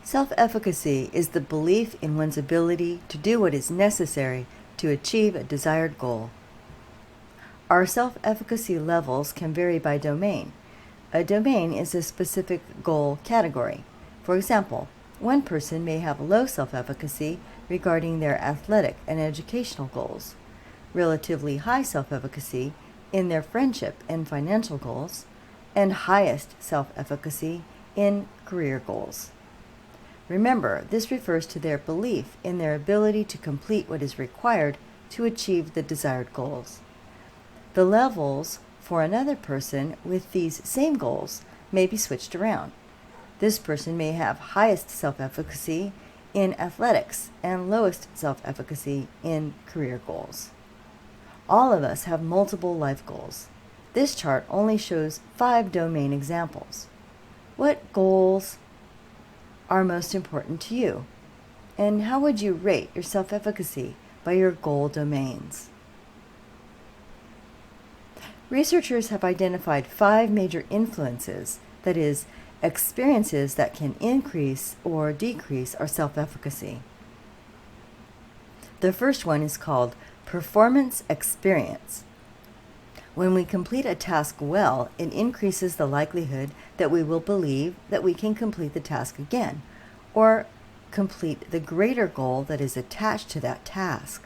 Self-efficacy is the belief in one's ability to do what is necessary to achieve a desired goal. Our self-efficacy levels can vary by domain. A domain is a specific goal category. For example, one person may have low self-efficacy regarding their athletic and educational goals, relatively high self-efficacy in their friendship and financial goals, and highest self-efficacy in career goals. Remember, this refers to their belief in their ability to complete what is required to achieve the desired goals. The levels for another person with these same goals may be switched around. This person may have highest self-efficacy in athletics and lowest self-efficacy in career goals. All of us have multiple life goals. This chart only shows 5 domain examples. What goals are most important to you? And how would you rate your self-efficacy by your goal domains? Researchers have identified 5 major influences, that is, experiences that can increase or decrease our self-efficacy. The first one is called performance experience. When we complete a task well, it increases the likelihood that we will believe that we can complete the task again, or complete the greater goal that is attached to that task.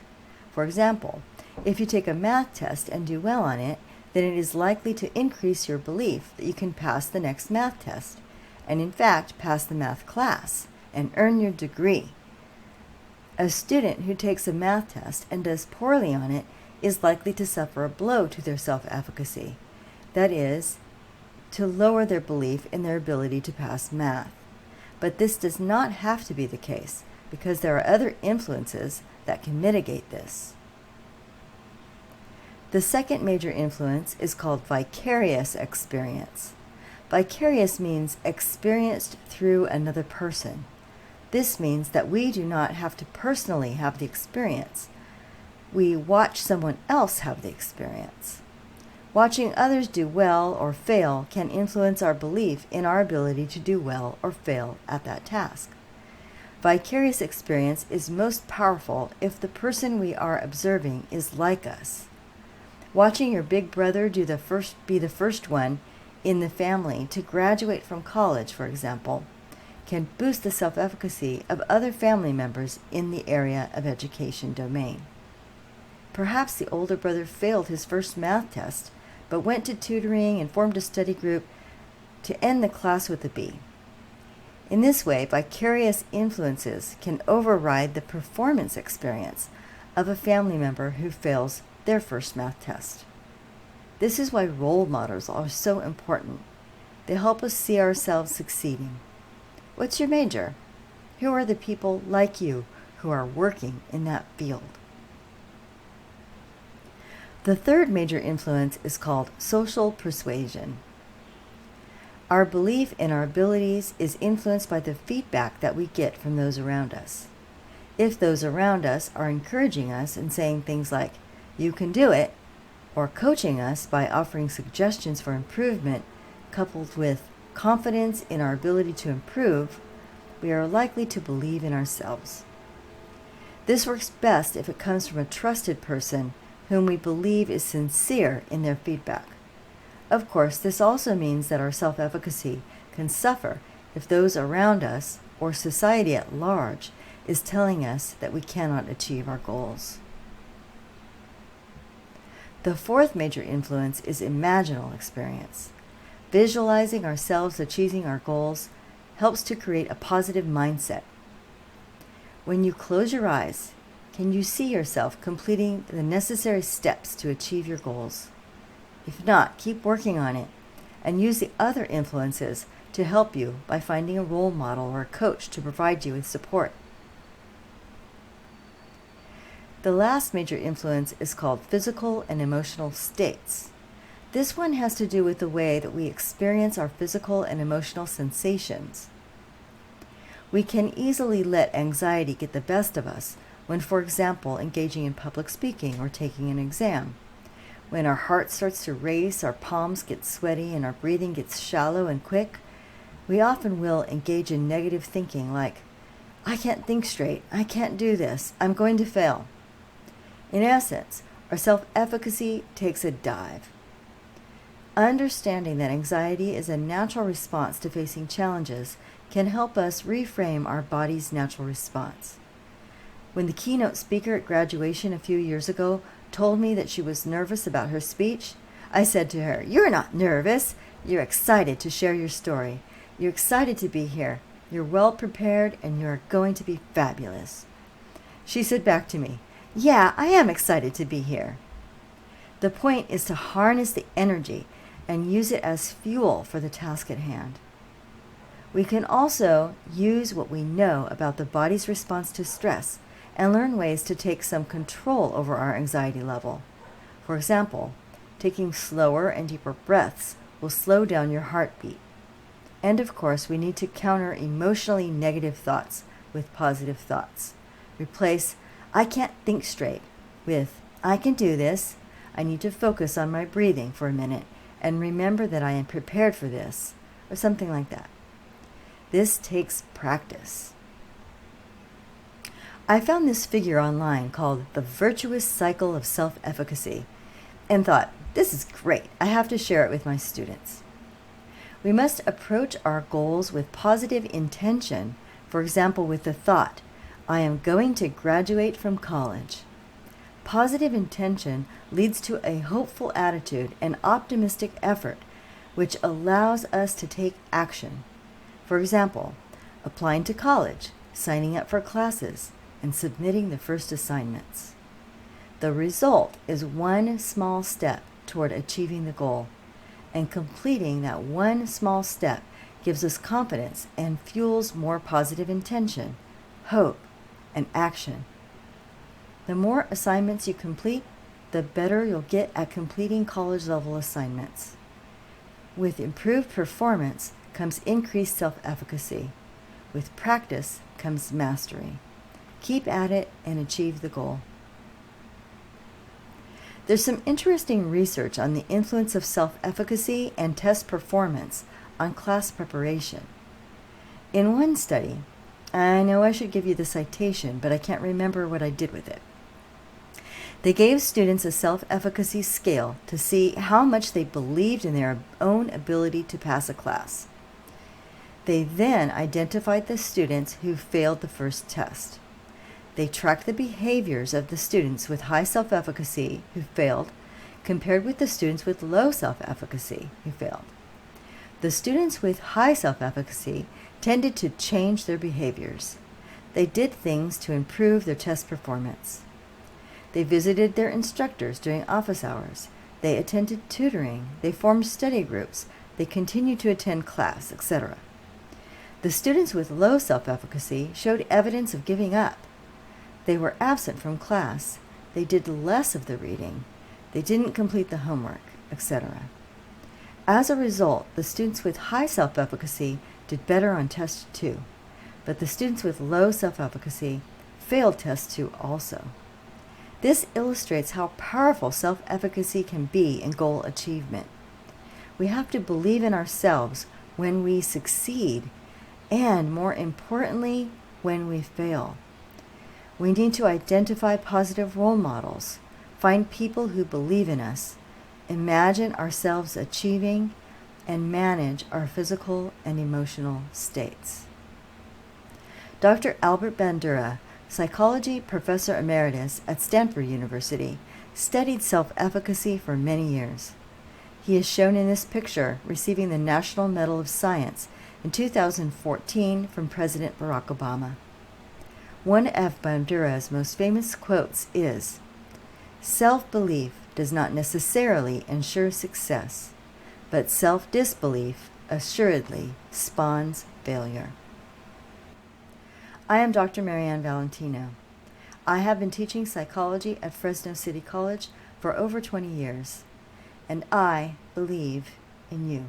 For example, if you take a math test and do well on it, then it is likely to increase your belief that you can pass the next math test, and in fact pass the math class and earn your degree. A student who takes a math test and does poorly on it is likely to suffer a blow to their self-efficacy, that is, to lower their belief in their ability to pass math. But this does not have to be the case, because there are other influences that can mitigate this. The second major influence is called vicarious experience. Vicarious means experienced through another person. This means that we do not have to personally have the experience. We watch someone else have the experience. Watching others do well or fail can influence our belief in our ability to do well or fail at that task. Vicarious experience is most powerful if the person we are observing is like us. Watching your big brother be the first one in the family to graduate from college, for example, can boost the self-efficacy of other family members in the area of education domain. Perhaps the older brother failed his first math test, but went to tutoring and formed a study group to end the class with a B. In this way, vicarious influences can override the performance experience of a family member who fails their first math test. This is why role models are so important. They help us see ourselves succeeding. What's your major? Who are the people like you who are working in that field? The third major influence is called social persuasion. Our belief in our abilities is influenced by the feedback that we get from those around us. If those around us are encouraging us and saying things like, "You can do it," or coaching us by offering suggestions for improvement, coupled with confidence in our ability to improve, we are likely to believe in ourselves. This works best if it comes from a trusted person whom we believe is sincere in their feedback. Of course, this also means that our self-efficacy can suffer if those around us, or society at large, is telling us that we cannot achieve our goals. The fourth major influence is imaginal experience. Visualizing ourselves achieving our goals helps to create a positive mindset. When you close your eyes, can you see yourself completing the necessary steps to achieve your goals? If not, keep working on it and use the other influences to help you by finding a role model or a coach to provide you with support. The last major influence is called physical and emotional states. This one has to do with the way that we experience our physical and emotional sensations. We can easily let anxiety get the best of us when, for example, engaging in public speaking or taking an exam. When our heart starts to race, our palms get sweaty, and our breathing gets shallow and quick, We often will engage in negative thinking like, I can't think straight, I can't do this, I'm going to fail. In essence, our self-efficacy takes a dive. Understanding that anxiety is a natural response to facing challenges can help us reframe our body's natural response. When the keynote speaker at graduation a few years ago told me that she was nervous about her speech, I said to her, "You're not nervous. You're excited to share your story. You're excited to be here. You're well prepared and you're going to be fabulous." She said back to me, "Yeah, I am excited to be here." The point is to harness the energy and use it as fuel for the task at hand. We can also use what we know about the body's response to stress and learn ways to take some control over our anxiety level. For example, taking slower and deeper breaths will slow down your heartbeat. And of course, we need to counter emotionally negative thoughts with positive thoughts. Replace "I can't think straight" with "I can do this. I need to focus on my breathing for a minute and remember that I am prepared for this," or something like that. This takes practice. I found this figure online called the virtuous cycle of self-efficacy and thought, this is great. I have to share it with my students. We must approach our goals with positive intention, for example, with the thought, I am going to graduate from college. Positive intention leads to a hopeful attitude and optimistic effort, which allows us to take action. For example, applying to college, signing up for classes, and submitting the first assignments. The result is one small step toward achieving the goal, and completing that one small step gives us confidence and fuels more positive intention, hope, and action. The more assignments you complete, the better you'll get at completing college-level assignments. With improved performance comes increased self-efficacy. With practice comes mastery. Keep at it and achieve the goal. There's some interesting research on the influence of self-efficacy and test performance on class preparation. In one study, I know I should give you the citation, but I can't remember what I did with it. They gave students a self-efficacy scale to see how much they believed in their own ability to pass a class. They then identified the students who failed the first test. They tracked the behaviors of the students with high self-efficacy who failed compared with the students with low self-efficacy who failed. The students with high self-efficacy tended to change their behaviors. They did things to improve their test performance. They visited their instructors during office hours. They attended tutoring. They formed study groups. They continued to attend class, etc. The students with low self-efficacy showed evidence of giving up. They were absent from class. They did less of the reading. They didn't complete the homework, etc. As a result, the students with high self-efficacy did better on test 2, but the students with low self-efficacy failed test 2 also. This illustrates how powerful self-efficacy can be in goal achievement. We have to believe in ourselves when we succeed, and more importantly, when we fail. We need to identify positive role models, find people who believe in us, imagine ourselves achieving, and manage our physical and emotional states. Dr. Albert Bandura, psychology professor emeritus at Stanford University, studied self-efficacy for many years. He is shown in this picture receiving the National Medal of Science in 2014 from President Barack Obama. One of Bandura's most famous quotes is, "Self-belief does not necessarily ensure success, but self-disbelief assuredly spawns failure." I am Dr. Marianne Valentino. I have been teaching psychology at Fresno City College for over 20 years, and I believe in you.